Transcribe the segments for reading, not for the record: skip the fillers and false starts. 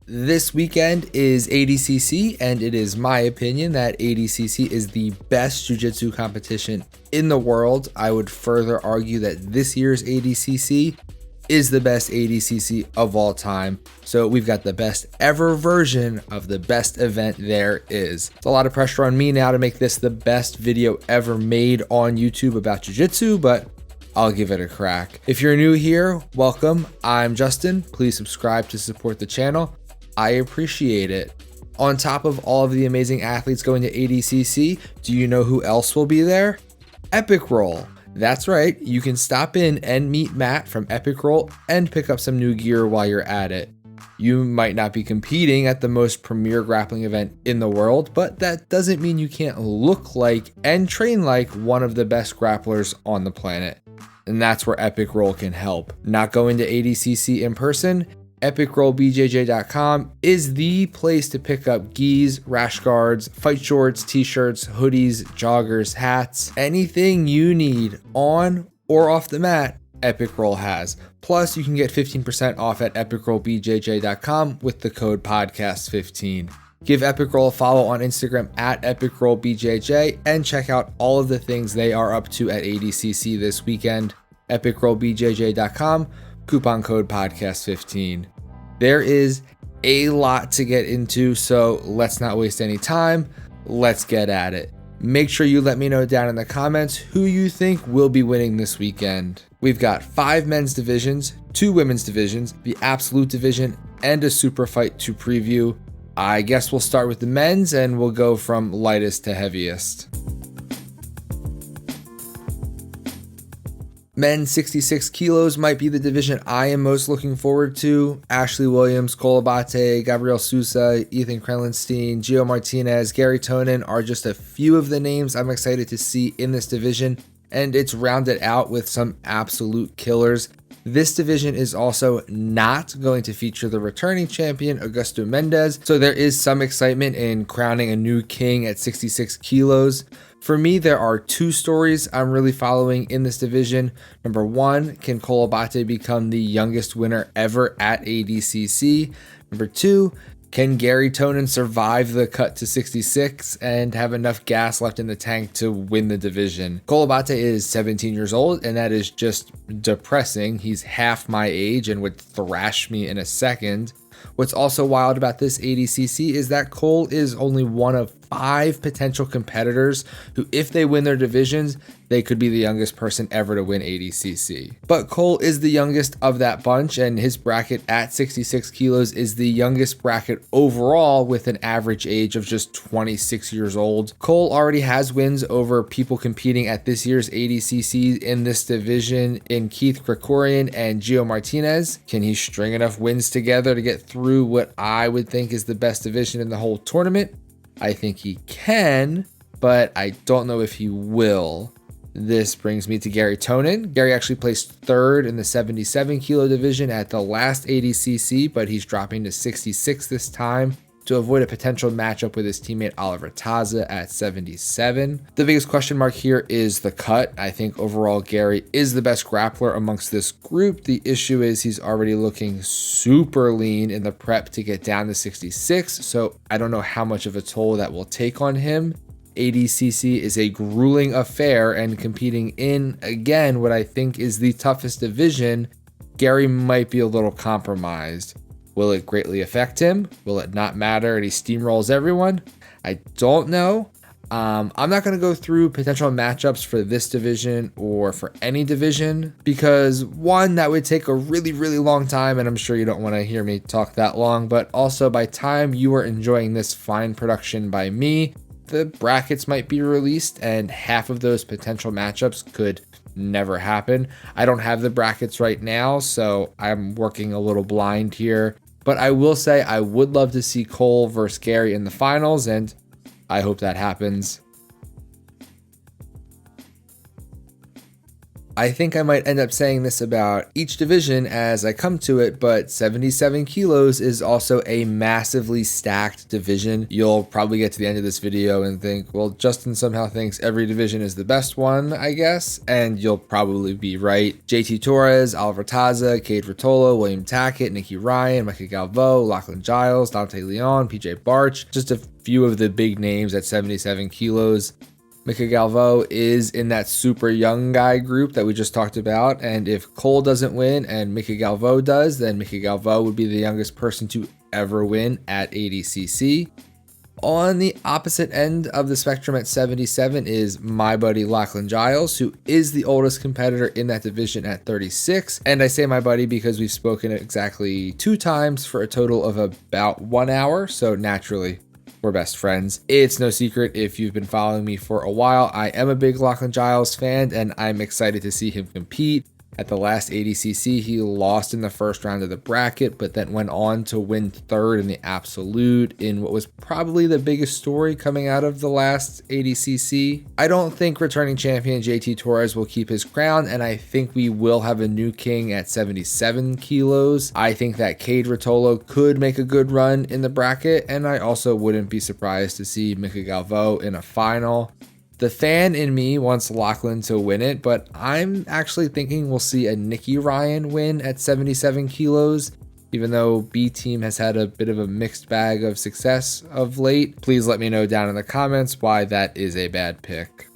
This weekend is ADCC, and it is my opinion that ADCC is the best jiu-jitsu competition in the world. I would further argue that this year's ADCC is the best ADCC of all time. So we've got the best ever version of the best event there is. It's a lot of pressure on me now to make this the best video ever made on YouTube about jiu-jitsu, but I'll give it a crack. If you're new here, welcome. I'm Justin. Please subscribe to support the channel. I appreciate it. On top of all of the amazing athletes going to ADCC, do you know who else will be there? Epic Roll. That's right, you can stop in and meet Matt from Epic Roll and pick up some new gear while you're at it. You might not be competing at the most premier grappling event in the world, but that doesn't mean you can't look like and train like one of the best grapplers on the planet. And that's where Epic Roll can help. Not going to ADCC in person? EpicRollBJJ.com is the place to pick up gis, rash guards, fight shorts, t-shirts, hoodies, joggers, hats, anything you need on or off the mat, Epic Roll has. Plus, you can get 15% off at EpicRollBJJ.com with the code podcast15. Give Epic Roll a follow on Instagram at EpicRollBJJ and check out all of the things they are up to at ADCC this weekend. EpicRollBJJ.com. Coupon code podcast15. There is a lot to get into, so let's not waste any time. Let's get at it. Make sure you let me know down in the comments who you think will be winning this weekend. We've got 5 men's divisions, 2 women's divisions, the absolute division, and a super fight to preview. I guess we'll start with the men's and we'll go from lightest to heaviest. Men's 66 kilos might be the division I am most looking forward to. Ashley Williams, Cole Abate, Gabriel Sousa, Ethan Krelenstein, Gio Martinez, Gary Tonin are just a few of the names I'm excited to see in this division, and it's rounded out with some absolute killers. This division is also not going to feature the returning champion, Augusto Mendez, so there is some excitement in crowning a new king at 66 kilos. For me, there are 2 stories I'm really following in this division. Number 1, can Cole Abate become the youngest winner ever at ADCC? Number 2, can Gary Tonin survive the cut to 66 and have enough gas left in the tank to win the division? Cole Abate is 17 years old, and that is just depressing. He's half my age and would thrash me in a second. What's also wild about this ADCC is that Cole is only one of 5 potential competitors who, if they win their divisions, they could be the youngest person ever to win ADCC. But Cole is the youngest of that bunch, and his bracket at 66 kilos is the youngest bracket overall with an average age of just 26 years old. Cole already has wins over people competing at this year's ADCC in this division in Keith Krikorian and Gio Martinez. Can he string enough wins together to get through what I would think is the best division in the whole tournament? I think he can, but I don't know if he will. This brings me to Gary Tonin. Gary actually placed 3rd in the 77 kilo division at the last ADCC, but he's dropping to 66 this time to avoid a potential matchup with his teammate Oliver Taza at 77. The biggest question mark here is the cut. I think overall Gary is the best grappler amongst this group. The issue is he's already looking super lean in the prep to get down to 66, so I don't know how much of a toll that will take on him. ADCC is a grueling affair, and competing in, again, what I think is the toughest division, Gary might be a little compromised. Will it greatly affect him? Will it not matter and he steamrolls everyone? I don't know. I'm not going to go through potential matchups for this division or for any division because, one, that would take a really, really long time, and I'm sure you don't want to hear me talk that long, but also by time you are enjoying this fine production by me, the brackets might be released and half of those potential matchups could never happen. I don't have the brackets right now, so I'm working a little blind here. But I will say I would love to see Cole versus Gary in the finals, and I hope that happens. I think I might end up saying this about each division as I come to it, but 77 kilos is also a massively stacked division. You'll probably get to the end of this video and think, well, Justin somehow thinks every division is the best one, I guess, and you'll probably be right. JT Torres, Oliver Taza, Cade Rotolo, William Tackett, Nicky Ryan, Micah Galvao, Lachlan Giles, Dante Leon, PJ Barch, just a few of the big names at 77 kilos. Micah Galvao is in that super young guy group that we just talked about, and if Cole doesn't win and Micah Galvao does, then Micah Galvao would be the youngest person to ever win at ADCC. On the opposite end of the spectrum at 77 is my buddy Lachlan Giles, who is the oldest competitor in that division at 36. And I say my buddy because we've spoken exactly 2 times for a total of about 1 hour, so naturally we're best friends. It's no secret if you've been following me for a while, I am a big Lachlan Giles fan, and I'm excited to see him compete. At the last ADCC, he lost in the first round of the bracket, but then went on to win 3rd in the absolute in what was probably the biggest story coming out of the last ADCC. I don't think returning champion JT Torres will keep his crown, and I think we will have a new king at 77 kilos. I think that Cade Rotolo could make a good run in the bracket, and I also wouldn't be surprised to see Micah Galvao in a final. The fan in me wants Lachlan to win it, but I'm actually thinking we'll see a Nicky Ryan win at 77 kilos, even though B Team has had a bit of a mixed bag of success of late. Please let me know down in the comments why that is a bad pick.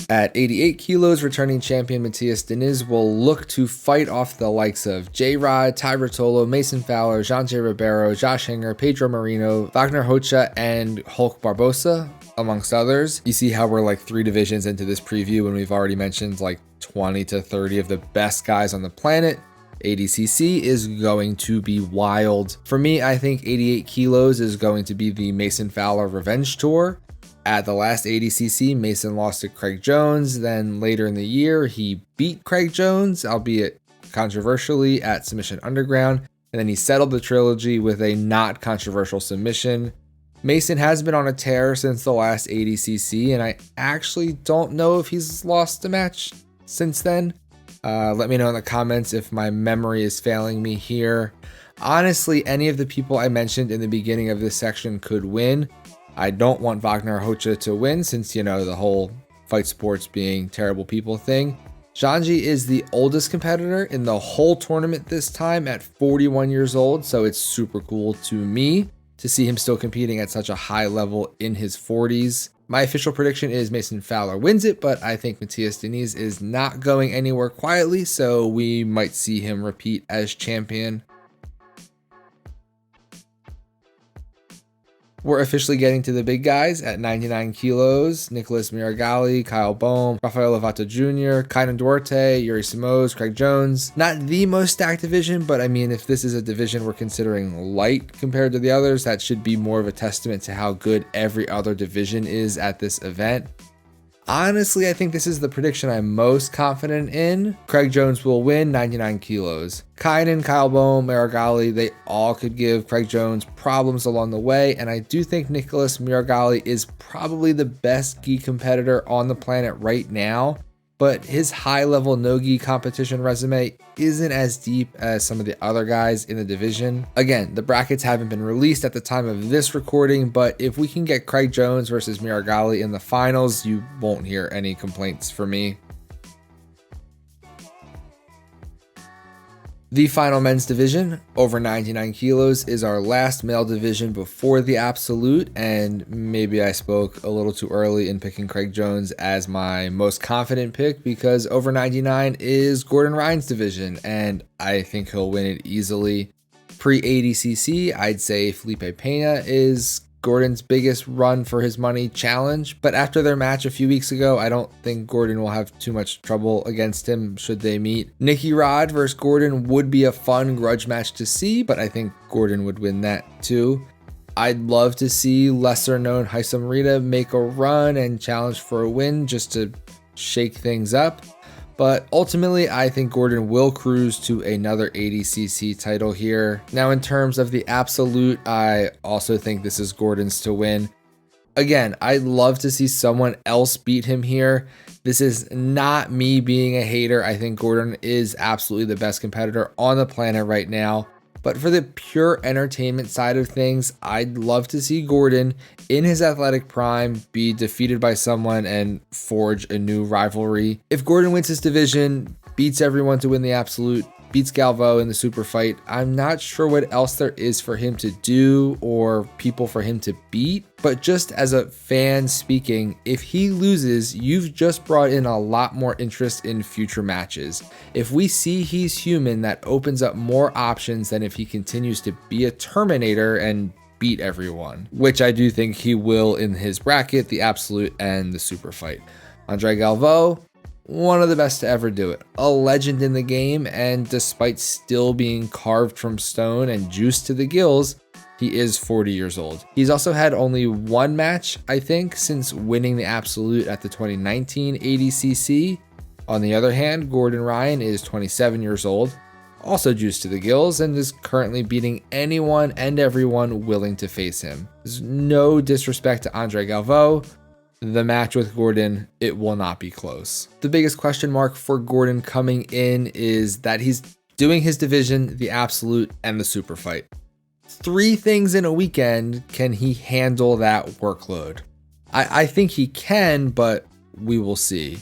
At 88 kilos, returning champion Matthias Diniz will look to fight off the likes of J-Rod, Ty Rotolo, Mason Fowler, Jean-J Ribeiro, Josh Hinger, Pedro Marino, Wagner Hocha, and Hulk Barbosa, amongst others. You see how we're like 3 divisions into this preview when we've already mentioned like 20 to 30 of the best guys on the planet. ADCC is going to be wild. For me, I think 88 kilos is going to be the Mason Fowler Revenge Tour. At the last ADCC, Mason lost to Craig Jones. Then later in the year, he beat Craig Jones, albeit controversially, at Submission Underground. And then he settled the trilogy with a not controversial submission. Mason has been on a tear since the last ADCC, and I actually don't know if he's lost a match since then. Let me know in the comments if my memory is failing me here. Honestly, any of the people I mentioned in the beginning of this section could win. I don't want Wagner Hocha to win since, you know, the whole fight sports being terrible people thing. Janji is the oldest competitor in the whole tournament this time at 41 years old, so it's super cool to me to see him still competing at such a high level in his 40s. My official prediction is Mason Fowler wins it, but I think Matthias Diniz is not going anywhere quietly, so we might see him repeat as champion. We're officially getting to the big guys at 99 kilos. Nicholas Miragali, Kyle Bohm, Rafael Lovato Jr., Kainan Duarte, Yuri Simoes, Craig Jones. Not the most stacked division, but I mean, if this is a division we're considering light compared to the others, that should be more of a testament to how good every other division is at this event. Honestly, I think this is the prediction I'm most confident in. Craig Jones will win 99 kilos. Kainan, Kyle Bohm, Miragali, they all could give Craig Jones problems along the way, and I do think Nicholas Miragali is probably the best gi competitor on the planet right now, but his high-level no-gi competition resume isn't as deep as some of the other guys in the division. Again, the brackets haven't been released at the time of this recording, but if we can get Craig Jones versus Miragali in the finals, you won't hear any complaints from me. The final men's division, over 99 kilos, is our last male division before the absolute, and maybe I spoke a little too early in picking Craig Jones as my most confident pick because over 99 is Gordon Ryan's division, and I think he'll win it easily. Pre-ADCC, I'd say Felipe Pena is Gordon's biggest run for his money challenge, but after their match a few weeks ago, I don't think Gordon will have too much trouble against him should they meet. Nicky Rod versus Gordon would be a fun grudge match to see, but I think Gordon would win that too. I'd love to see lesser known Haisam Rita make a run and challenge for a win just to shake things up. But ultimately, I think Gordon will cruise to another ADCC title here. Now, in terms of the absolute, I also think this is Gordon's to win. Again, I'd love to see someone else beat him here. This is not me being a hater. I think Gordon is absolutely the best competitor on the planet right now. But for the pure entertainment side of things, I'd love to see Gordon in his athletic prime be defeated by someone and forge a new rivalry. If Gordon wins his division, beats everyone to win the absolute, beats Galvao in the super fight, I'm not sure what else there is for him to do or people for him to beat. But just as a fan speaking, if he loses, you've just brought in a lot more interest in future matches. If we see he's human, that opens up more options than if he continues to be a Terminator and beat everyone, which I do think he will in his bracket, the absolute and the super fight. Andre Galvao, one of the best to ever do it, a legend in the game, and despite still being carved from stone and juiced to the gills, he is 40 years old. He's also had only one match, I think, since winning the absolute at the 2019 ADCC. On the other hand, Gordon Ryan is 27 years old, also juiced to the gills, and is currently beating anyone and everyone willing to face him. There's no disrespect to Andre Galvao. The match with Gordon, it will not be close. The biggest question mark for Gordon coming in is that he's doing his division, the absolute, and the super fight. 3 things in a weekend. Can he handle that workload? I think he can, but we will see.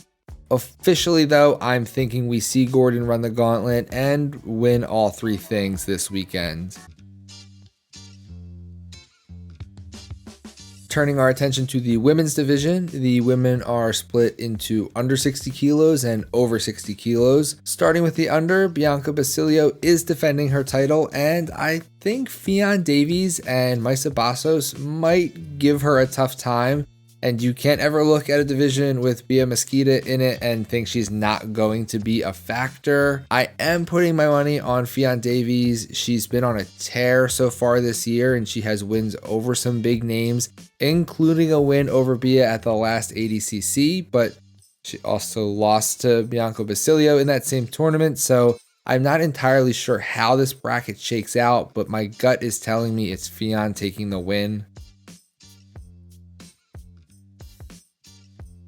Officially though, I'm thinking we see Gordon run the gauntlet and win all 3 things this weekend. Turning our attention to the women's division, the women are split into under 60 kilos and over 60 kilos. Starting with the under, Bianca Basilio is defending her title, and I think Fionn Davies and Maisa Bassos might give her a tough time. And you can't ever look at a division with Bia Mesquita in it and think she's not going to be a factor. I am putting my money on Fionn Davies. She's been on a tear so far this year, and she has wins over some big names, including a win over Bia at the last ADCC, but she also lost to Bianca Basilio in that same tournament. So I'm not entirely sure how this bracket shakes out, but my gut is telling me it's Fionn taking the win.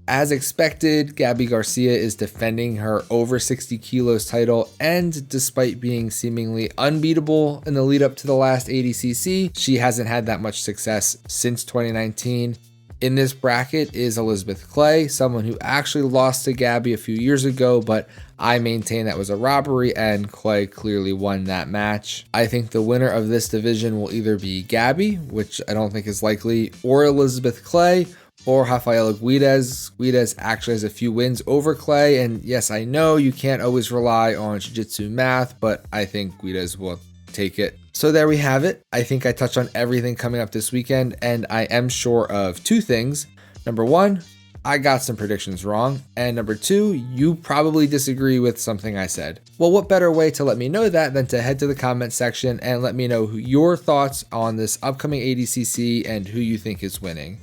As expected, Gabby Garcia is defending her over 60 kilos title, and despite being seemingly unbeatable in the lead up to the last ADCC, she hasn't had that much success since 2019. In this bracket is Elizabeth Clay, someone who actually lost to Gabby a few years ago, but I maintain that was a robbery and Clay clearly won that match. I think the winner of this division will either be Gabby, which I don't think is likely, or Elizabeth Clay, or Rafaela Guides. Guides actually has a few wins over Clay, and yes, I know you can't always rely on jiu-jitsu math, but I think Guides will take it. So there we have it. I think I touched on everything coming up this weekend, and I am sure of 2 things. Number 1, I got some predictions wrong, and number 2, you probably disagree with something I said. Well, what better way to let me know that than to head to the comment section and let me know your thoughts on this upcoming ADCC and who you think is winning.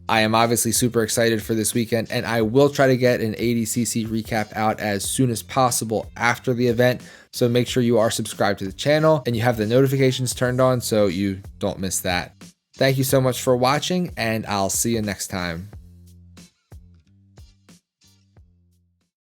I am obviously super excited for this weekend, and I will try to get an ADCC recap out as soon as possible after the event. So make sure you are subscribed to the channel and you have the notifications turned on so you don't miss that. Thank you so much for watching, and I'll see you next time.